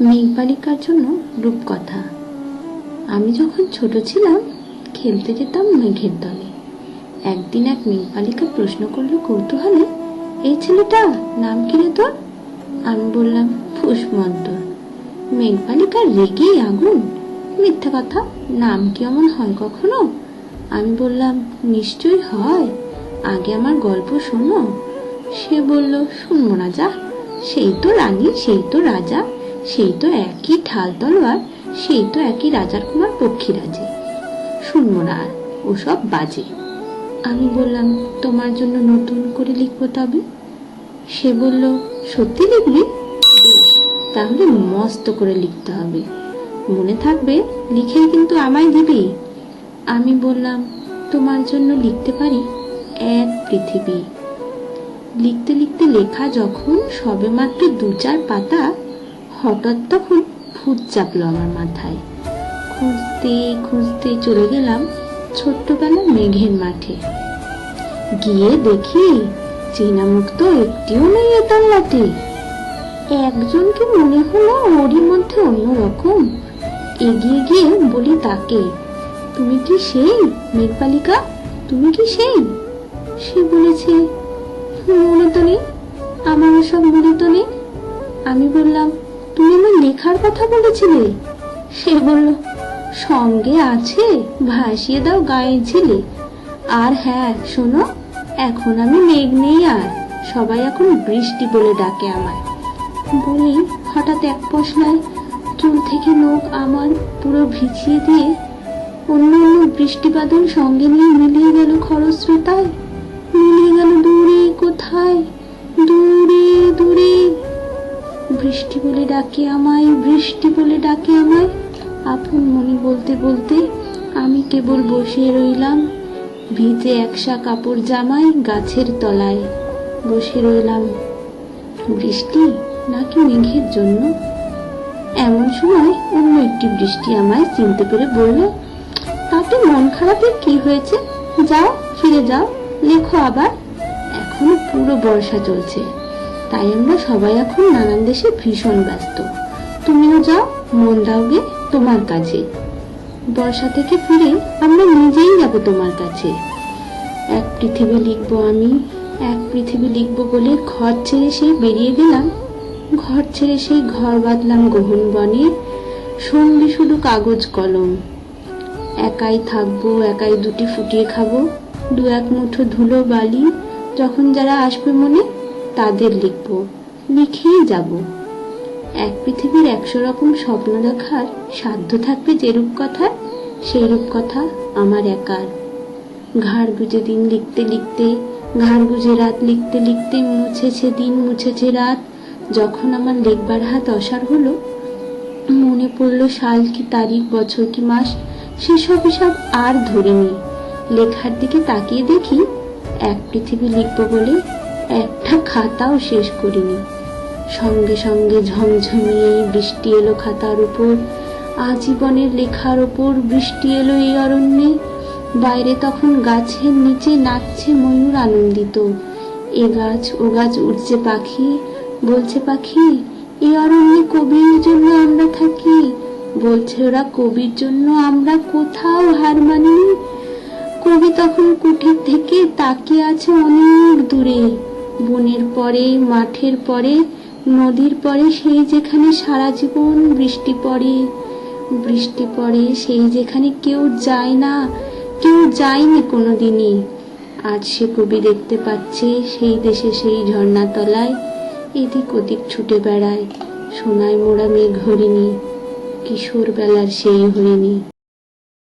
মেঘবালিকার জন্য রূপকথা। আমি যখন ছোট ছিলাম খেলতে যেতাম মেঘের দলে। একদিন এক মেঘবালিকা প্রশ্ন করলো কৌতূহলে, এই ছেলেটা নাম কি রে তোর? আমি বললাম ফুসমন্তর। মেঘবালিকা রেগেই আগুন, মিথ্যা কথা, নাম কি এমন হয় কখনো? আমি বললাম নিশ্চয়ই হয়, আগে আমার গল্প শোনো। সে বলল শুনবো না, যা, সেই তো রানী, সেই তো রাজা, সেই তো একই ঢাল তলোয়ার, সেই তো একই রাজার কুমার পক্ষীরাজে, শুনবো না আর, ওসব বাজে। আমি বললাম তোমার জন্য নতুন করে লিখবো তবে। সে বলল সত্যি লিখবি? বেশ, তাহলে মস্ত করে লিখতে হবে, মনে থাকবে লিখেই কিন্তু আমায় দিবি। আমি বললাম তোমার জন্য লিখতে পারি এক পৃথিবী। লিখতে লিখতে লেখা যখন সবেমাত্র 2-4 পাতা, হঠাৎ তখন ভূত চাপলো আমার মাথায়। খুঁজতে খুঁজতে চলে গেলাম ছোট্টবেলার মেঘের মাঠে। গিয়ে দেখি চেনা মুখ তো একটিও নেই এ তল্লাটে। একজনকে মনে হলো ওরই মধ্যে অন্যরকম। এগিয়ে গিয়ে বলি তাকে, তুমি কি সেই মেঘবালিকা? তুমি কি সেই? সে বলেছে মনে তো নেই, আমার সব মনে তো নেই। আমি বললাম তুমি আমার লেখার কথা বলেছিলে। সে বলল সঙ্গে আছে, ভাসিয়ে দাও গায়ের ঝিলে। আর হ্যাঁ শোনো, এখন আমি মেঘ নেই আর, সবাই এখন বৃষ্টি বলে ডাকে আমায়। বলেই হঠাৎ এক পশলায় চুল থেকে নখ আমার পুরো ভিজিয়ে দিয়ে অন্য অন্য বৃষ্টি বাদল সঙ্গে নিয়ে মিলিয়ে গেল খরস্রোতায়, মিলিয়ে গেল দূরে কোথায়, দূরে দূরে। বৃষ্টি বলে ডাকে আমায়, বৃষ্টি বলে ডাকে আমায়। আপন মনে বলতে বলতে আমি কেবল বসে রইলাম ভিজে একসা কাপড় জামায় গাছের তলায়। বসে রইলাম, বৃষ্টি নাকি মেঘের জন্য? এমন সময় অন্য একটি বৃষ্টি আমায় চিনতে পেরে বলল, তাতে মন খারাপের কি হয়েছে, যাও ফিরে যাও, লেখো আবার। এখন পুরো বর্ষা চলছে, তাই আমরা সবাই এখন নানান দেশে ভীষণ ব্যস্ত। তুমিও যাও, মন দাও গে তোমার কাজে। বর্ষা থেকে ফিরে আমরা নিজেই যাব তোমার কাছে। এক পৃথিবী লিখবো আমি, এক পৃথিবী লিখবো বলে ঘর ছেড়ে সেই বেরিয়ে গেলাম। ঘর ছেড়ে সেই ঘর বাঁধলাম গহন বনে, সঙ্গে শুধু কাগজ কলম। একাই থাকবো, একাই দুটি ফুটিয়ে খাবো, 2-1 মুঠো ধুলো বালি, যখন যারা আসবে মনে তাদের লিখবো, লিখেই যাব। এক পৃথিবীর 100 রকম স্বপ্ন দেখার সাধ্য থাকবে যে রূপকথার, সেই রূপকথা আমার একার। ঘাড় গুজে দিন লিখতে লিখতে, ঘাড় গুজে রাত লিখতে লিখতে, মুছেছে দিন মুছেছে রাত। যখন আমার লেখবার হাত অসাড় হলো, মনে পড়লো সাল কি তারিখ, বছর কি মাস, সেসব হিসাব আর ধরিনি। লেখার দিকে তাকিয়ে দেখি এক পৃথিবী লিখবো বলে একটা খাতাও শেষ করিনি। সঙ্গে সঙ্গে ঝমঝমিয়ে বৃষ্টি এলো খাতার উপর, আজীবনের লেখার ওপর বৃষ্টি এলো এই অরণ্যে। বাইরে তখন গাছের নিচে নাচছে ময়ূর আনন্দিত। এ গাছ ও গাছ উঠছে পাখি, বলছে পাখি এই অরণ্যে কবির জন্য আমরা থাকি। বলছে ওরা কবির জন্য আমরা কোথাও হার মানিনি। কবি তখন কুঠির থেকে তাকিয়ে আছে অনেক দূরে, বনের পরে, মাঠের পরে, নদীর পরে, সেই যেখানে সারা জীবন বৃষ্টি পড়ে। বৃষ্টি পড়ে সেই যেখানে কেউ যায় না, কেউ যায়নি কোনোদিনই। আজ সে কবি দেখতে পাচ্ছে সেই দেশে সেই ঝর্ণা তলায় এদিক ওদিক ছুটে বেড়ায় সোনায় মোড়া মেঘ হরিণী, কিশোর বেলার সেই হরিণী।